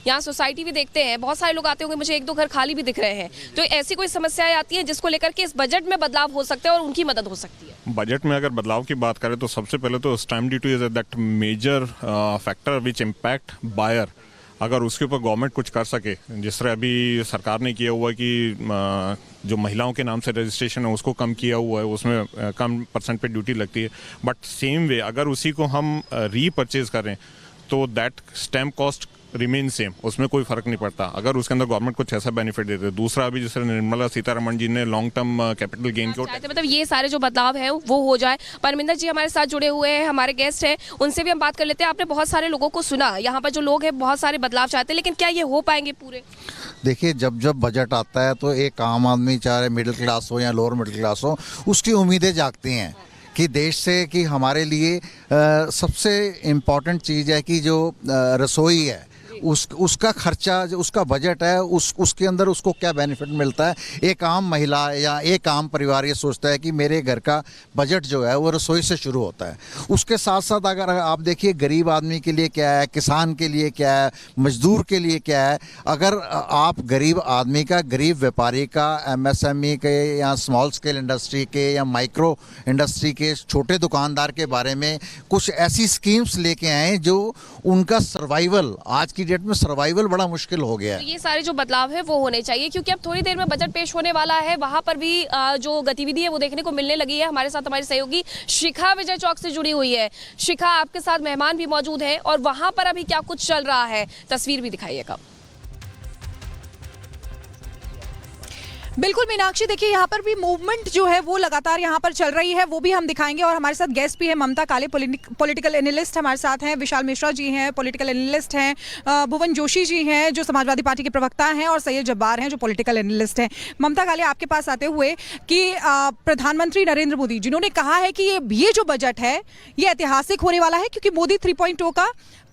यहाँ सोसाइटी भी देखते हैं, बहुत सारे लोग आते होंगे, मुझे 1-2 घर खाली भी दिख रहे हैं। तो ऐसी कोई समस्याएं आती हैं जिसको लेकर के इस बजट में बदलाव हो सकते हैं और उनकी मदद हो सकती है? बजट में अगर बदलाव की बात करें तो सबसे पहले तो stamp duty is that major factor which impact buyer. अगर उसके ऊपर गवर्नमेंट कुछ कर सके, जिस तरह अभी सरकार ने किया हुआ है कि जो महिलाओं के नाम से रजिस्ट्रेशन है उसको कम किया हुआ है, उसमें कम परसेंट पे ड्यूटी लगती है। बट सेम वे अगर उसी को हम रीपरचेज करें तो that stamp cost remain same, उसमें कोई फर्क नहीं पड़ता अगर उसके अंदर गवर्नमेंट कुछ ऐसा बेनिफिट देते हैं। दूसरा अभी जैसे निर्मला सीतारमण जी ने लॉन्ग टर्म कैपिटल गेन को मतलब ये सारे जो बदलाव है वो हो जाए। परमिंदर जी हमारे साथ जुड़े हुए हैं, हमारे गेस्ट हैं, उनसे भी हम बात कर लेते हैं। आपने बहुत सारे लोगों को सुना, यहाँ पर जो लोग हैं बहुत सारे बदलाव चाहते हैं, लेकिन क्या ये हो पाएंगे पूरे? देखिए, जब जब बजट आता है तो एक आम आदमी, चाहे मिडिल क्लास हो या लोअर मिडिल क्लास हो, उसकी उम्मीदें जागती हैं कि देश से कि हमारे लिए सबसे इम्पॉर्टेंट चीज़ है कि जो रसोई है उसका खर्चा, जो उसका बजट है, उसके अंदर उसको क्या बेनिफिट मिलता है। एक आम महिला या एक आम परिवार ये सोचता है कि मेरे घर का बजट जो है वो रसोई से शुरू होता है। उसके साथ साथ अगर आप देखिए गरीब आदमी के लिए क्या है, किसान के लिए क्या है, मजदूर के लिए क्या है। अगर आप गरीब आदमी का, गरीब व्यापारी का, MSME के या स्मॉल स्केल इंडस्ट्री के या माइक्रो इंडस्ट्री के छोटे दुकानदार के बारे में कुछ ऐसी स्कीम्स लेके आए जो उनका सर्वाइवल, आज की डेट में सर्वाइवल बड़ा मुश्किल हो गया है। तो ये सारे जो बदलाव है वो होने चाहिए, क्योंकि अब थोड़ी देर में बजट पेश होने वाला है। वहां पर भी जो गतिविधि है वो देखने को मिलने लगी है। हमारे साथ हमारी सहयोगी शिखा विजय चौक से जुड़ी हुई है। शिखा, आपके साथ मेहमान भी मौजूद है और वहां पर अभी क्या कुछ चल रहा है, तस्वीर भी दिखाइएगा। बिल्कुल मीनाक्षी, देखिए यहाँ पर भी मूवमेंट जो है वो लगातार यहाँ पर चल रही है, वो भी हम दिखाएंगे। और हमारे साथ गेस्ट भी है, ममता काले पॉलिटिकल एनालिस्ट हमारे साथ हैं, विशाल मिश्रा जी हैं पॉलिटिकल एनालिस्ट हैं, भुवन जोशी जी हैं जो समाजवादी पार्टी के प्रवक्ता हैं, और सैयद जब्बार हैं जो पॉलिटिकल एनालिस्ट हैं। ममता काले, आपके पास आते हुए कि प्रधानमंत्री नरेंद्र मोदी जिन्होंने कहा है कि ये जो बजट है ये ऐतिहासिक होने वाला है, क्योंकि मोदी 3.0 का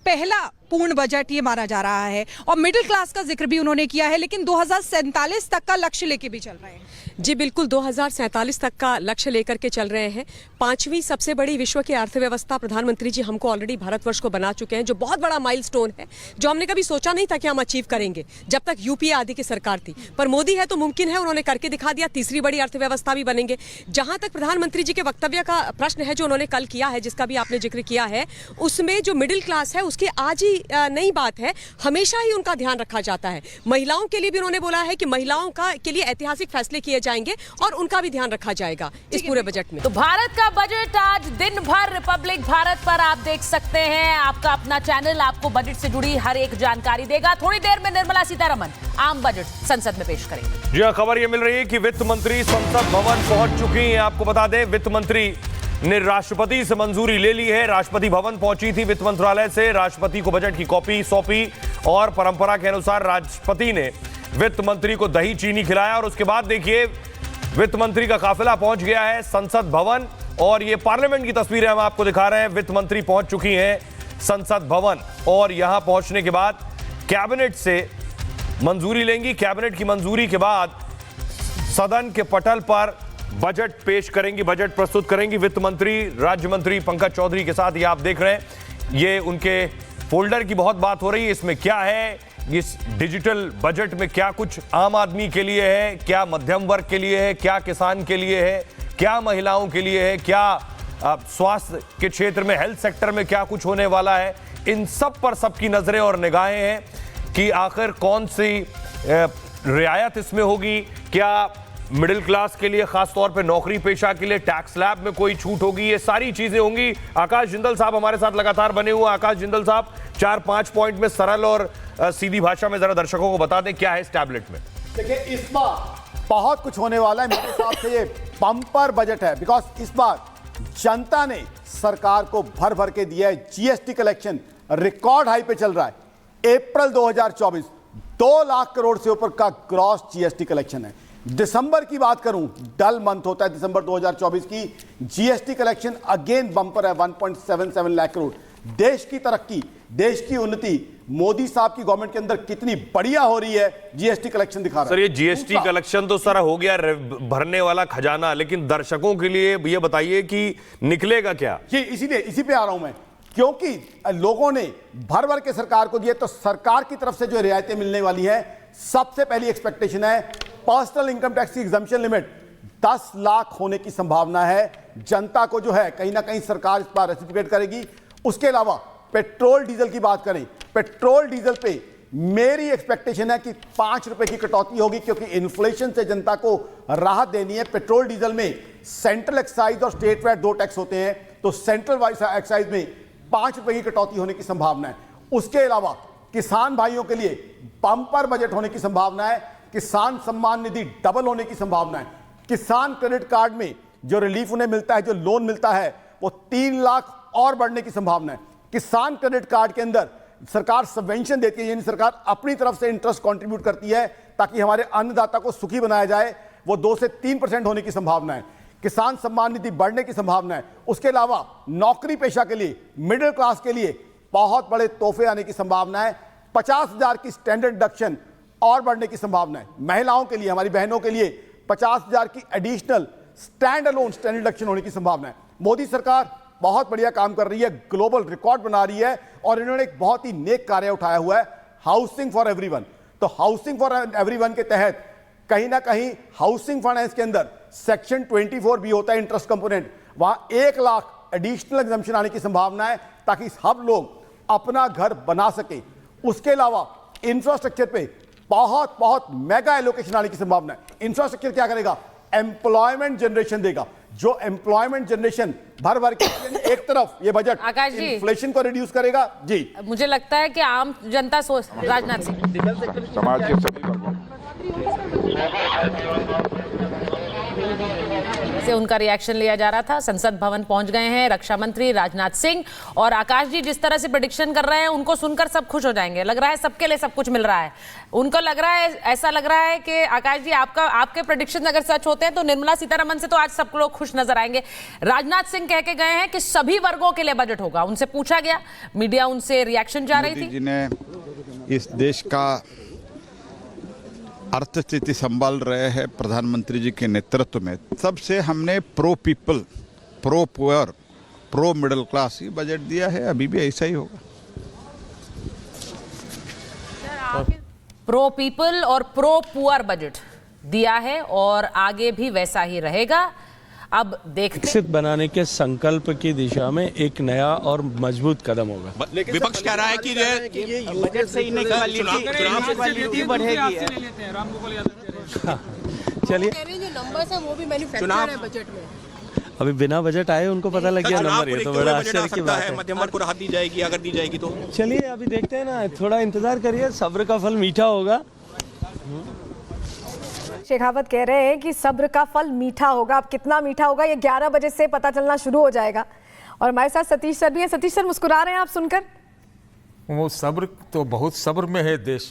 पहला पूर्ण बजट ये माना जा रहा है, और मिडिल क्लास का जिक्र भी उन्होंने किया है, लेकिन 2047 तक का लक्ष्य लेके भी चल रहे हैं। जी बिल्कुल, 2047 तक का लक्ष्य लेकर के चल रहे हैं। 5वीं सबसे बड़ी विश्व की अर्थव्यवस्था प्रधानमंत्री जी हमको ऑलरेडी भारतवर्ष को बना चुके हैं, जो बहुत बड़ा माइलस्टोन है, जो हमने कभी सोचा नहीं था कि हम अचीव करेंगे जब तक यूपीए आदि की सरकार थी। पर मोदी है तो मुमकिन है, उन्होंने करके दिखा दिया। तीसरी बड़ी अर्थव्यवस्था भी बनेंगे। जहां तक प्रधानमंत्री जी के वक्तव्य का प्रश्न है जो उन्होंने कल किया है, जिसका भी आपने जिक्र किया है, उसमें जो मिडिल क्लास है उसकी आज ही नई बात है, हमेशा ही उनका ध्यान रखा जाता है। महिलाओं के लिए भी उन्होंने बोला है कि महिलाओं का के लिए ऐतिहासिक फैसले किए जाएंगे और उनका भी ध्यान रखा जाएगा इस पूरे बजट में। तो भारत का बजट आज दिन भर रिपब्लिक भारत पर आप देख सकते हैं। आपका अपना चैनल आपको बजट से जुड़ी हर एक जानकारी देगा। थोड़ी देर में निर्मला सीतारमण आम बजट संसद में पेश करेंगे। जी हाँ, खबर यह मिल रही है कि वित्त मंत्री संसद भवन पहुंच चुकी हैं। आपको बता दें, वित्त मंत्री ने राष्ट्रपति से मंजूरी ले ली है। राष्ट्रपति भवन पहुंची थी वित्त मंत्रालय से, राष्ट्रपति को बजट की कॉपी सौंपी और परंपरा के अनुसार राष्ट्रपति ने वित्त मंत्री को दही चीनी खिलाया। और उसके बाद देखिए वित्त मंत्री का काफिला पहुंच गया है संसद भवन, और ये पार्लियामेंट की तस्वीरें हम आपको दिखा रहे हैं। वित्त मंत्री पहुंच चुकी हैं संसद भवन और यहां पहुंचने के बाद कैबिनेट से मंजूरी लेंगी। कैबिनेट की मंजूरी के बाद सदन के पटल पर बजट पेश करेंगी, बजट प्रस्तुत करेंगी वित्त मंत्री राज्य मंत्री पंकज चौधरी के साथ। ये आप देख रहे हैं, ये उनके फोल्डर की बहुत बात हो रही है। इसमें क्या है, इस डिजिटल बजट में क्या कुछ आम आदमी के लिए है, क्या मध्यम वर्ग के लिए है, क्या किसान के लिए है, क्या महिलाओं के लिए है, क्या स्वास्थ्य के क्षेत्र में, हेल्थ सेक्टर में क्या कुछ होने वाला है। इन सब पर सबकी नजरें और निगाहें हैं कि आखिर कौन सी रियायत इसमें होगी। क्या मिडिल क्लास के लिए, खासतौर पे नौकरी पेशा के लिए टैक्स स्लैब में कोई छूट होगी, ये सारी चीजें होंगी। आकाश जिंदल साहब हमारे साथ लगातार बने हुए। आकाश जिंदल साहब, 4-5 पॉइंट में सरल और सीधी भाषा में जरा दर्शकों को बता दें क्या है इस टैबलेट में। देखिए, इस बार बहुत कुछ होने वाला है। मेरे हिसाब से ये बम्पर बजट है, बिकॉज इस बार जनता ने सरकार को भर भर के दिया है। जीएसटी कलेक्शन रिकॉर्ड हाई पे चल रहा है। अप्रैल 2024 2 लाख करोड़ से ऊपर का ग्रॉस जीएसटी कलेक्शन है। दिसंबर की बात करूं, डल मंथ होता है दिसंबर 2024 की, जीएसटी कलेक्शन अगेन बम्पर है 1.77 लाख करोड़। देश की तरक्की, देश की उन्नति मोदी साहब की गवर्नमेंट के अंदर कितनी बढ़िया हो रही है, जीएसटी कलेक्शन दिखा रहा है। सर, ये जीएसटी कलेक्शन तो सारा हो गया भरने वाला खजाना, लेकिन दर्शकों के लिए ये बताइए कि निकलेगा क्या। जी, इसी पे आ रहा हूं मैं क्योंकि लोगों ने भर भर के सरकार को दिए, तो सरकार की तरफ से जो रियायतें मिलने वाली हैं, सबसे पहली एक्सपेक्टेशन है पर्सनल इनकम टैक्स की एग्जम्पशन लिमिट 10 लाख होने की संभावना है। जनता को जो है कहीं ना कहीं सरकार इस पर रेसिप्रोकेट करेगी। उसके अलावा पेट्रोल डीजल की बात करें, पेट्रोल डीजल पे मेरी एक्सपेक्टेशन है कि 5 रुपए की कटौती होगी, क्योंकि इन्फ्लेशन से जनता को राहत देनी है। पेट्रोल डीजल में सेंट्रल एक्साइज और स्टेट वैट 2 टैक्स होते हैं, तो सेंट्रल एक्साइज में 5 रुपए की कटौती होने की संभावना है। उसके अलावा किसान भाइयों के लिए बम्पर बजट होने की संभावना है। किसान सम्मान निधि डबल होने की संभावना है। किसान क्रेडिट कार्ड में जो रिलीफ उन्हें मिलता है, जो लोन मिलता है, वो 3 लाख और बढ़ने की संभावना है। किसान क्रेडिट कार्ड के अंदर सरकार सबवेंशन देती है, यानी सरकार अपनी तरफ से इंटरेस्ट कंट्रीब्यूट करती है ताकि हमारे अन्नदाता को सुखी बनाया जाए, वो 2 से 3% होने की संभावना है। किसान सम्मान निधि बढ़ने की संभावना है। उसके अलावा नौकरी पेशा के लिए, मिडिल क्लास के लिए बहुत बड़े तोहफे आने की संभावना है। 50,000 की स्टैंडर्ड डिडक्शन और बढ़ने की संभावना है। महिलाओं के लिए, हमारी बहनों के लिए 50,000 की additional stand alone standard deduction होने की संभावना है। मोदी सरकार बहुत बढ़िया काम कर रही है, ग्लोबल रिकॉर्ड बना रही है, और इन्होंने एक बहुत ही नेक कार्य उठाया हुआ है, हाउसिंग फॉर एवरीवन। तो हाउसिंग फॉर एवरीवन के तहत कहीं ना कहीं हाउसिंग फाइनेंस के अंदर सेक्शन 24 भी होता है, इंटरेस्ट कंपोनेंट, वहां 1 लाख एडिशनल एग्जम्पशन आने की संभावना है ताकि सब लोग अपना घर बना सके। उसके अलावा इंफ्रास्ट्रक्चर पे बहुत बहुत मेगा एलोकेशन आने की संभावना है। इंफ्रास्ट्रक्चर क्या करेगा? एम्प्लॉयमेंट जनरेशन देगा। जो एम्प्लॉयमेंट जनरेशन भर भर के एक तरफ ये बजट आकाश जी, इन्फ्लेशन को रिड्यूस करेगा। जी, मुझे लगता है कि आम जनता सोच, राजनाथ सिंह, समाज के सभी वर्गों से उनका रिएक्शन लिया जा रहा था। संसद भवन पहुंच गए हैं रक्षा मंत्री राजनाथ सिंह, और आकाश जी जिस तरह से प्रेडिक्शन कर रहे हैं उनको सुनकर सब खुश हो जाएंगे। लग रहा है सबके लिए सब कुछ मिल रहा है। उनको लग रहा है, ऐसा लग रहा है कि आकाश जी आपके प्रेडिक्शन अगर सच होते हैं तो निर्मला सीतारमण से तो आज सब लोग खुश नजर आएंगे। राजनाथ सिंह कह के गए हैं कि सभी वर्गों के लिए बजट होगा। उनसे पूछा गया, मीडिया उनसे रिएक्शन जा रही थी। जी ने इस देश का अर्थस्थिति संभाल रहे हैं प्रधानमंत्री जी के नेतृत्व में। सबसे हमने pro people, pro poor, pro middle class ही बजट दिया है, अभी भी ऐसा ही होगा। प्रो पीपल और प्रो पुअर बजट दिया है और आगे भी वैसा ही रहेगा। अब देखते विकसित बनाने के संकल्प की दिशा में एक नया और मजबूत कदम होगा। विपक्ष कह रहा है कि ये बजट से इनइक्वालिटी बढ़ेगी। चलिए, जो नंबर्स है वो भी मैन्युफैक्चर है बजट में। अभी बिना बजट आए उनको पता लग गया नंबर, ये तो बड़ा आश्चर्य की बात है। मध्यम वर्ग को राहत दी जाएगी अगर दी जाएगी तो। चलिए अभी देखते हैं ना, थोड़ा इंतजार करिए, सब्र का फल मीठा होगा। शेखावत कह रहे हैं कि सब्र का फल मीठा होगा। अब कितना मीठा होगा ये 11 बजे से पता चलना शुरू हो जाएगा। और हमारे साथ सतीश सर भी हैं। सतीश सर मुस्कुरा रहे हैं आप सुनकर? वो सब्र तो बहुत सब्र में है देश,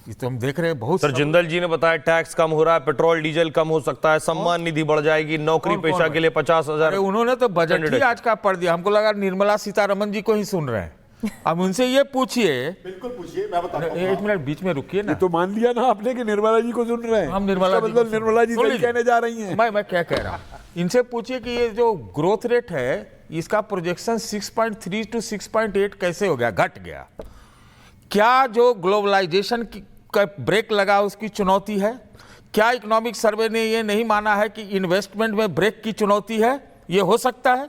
ये तो हम देख रहे हैं। बहुत सर जिंदल जी ने बताया टैक्स कम हो रहा है, पेट्रोल डीजल कम हो सकता है, सम्मान निधि बढ़ जाएगी, नौकरी पेशा के लिए 50,000। उन्होंने तो बजट ही आज का पढ़ दिया। हमको लगा निर्मला सीतारमण जी को ही सुन रहे हैं। अब उनसे ये पूछिए, बिल्कुल पूछिए, मैं बताता हूं। 1 मिनट बीच में रुकिए ना। तो मान लिया ना आपने कि निर्मला जी को सुन रहे हैं। हम निर्मला जी मतलब निर्मला जी सुन से कहने जा रही हैं। मैं क्या कह रहा हूँ, इनसे पूछिए कि ये जो ग्रोथ रेट है इसका प्रोजेक्शन 6.3 to 6.8 कैसे हो गया, घट गया? क्या जो ग्लोबलाइजेशन का ब्रेक लगा उसकी चुनौती है? क्या इकोनॉमिक सर्वे ने ये नहीं माना है कि इन्वेस्टमेंट में ब्रेक की चुनौती है? ये हो सकता है?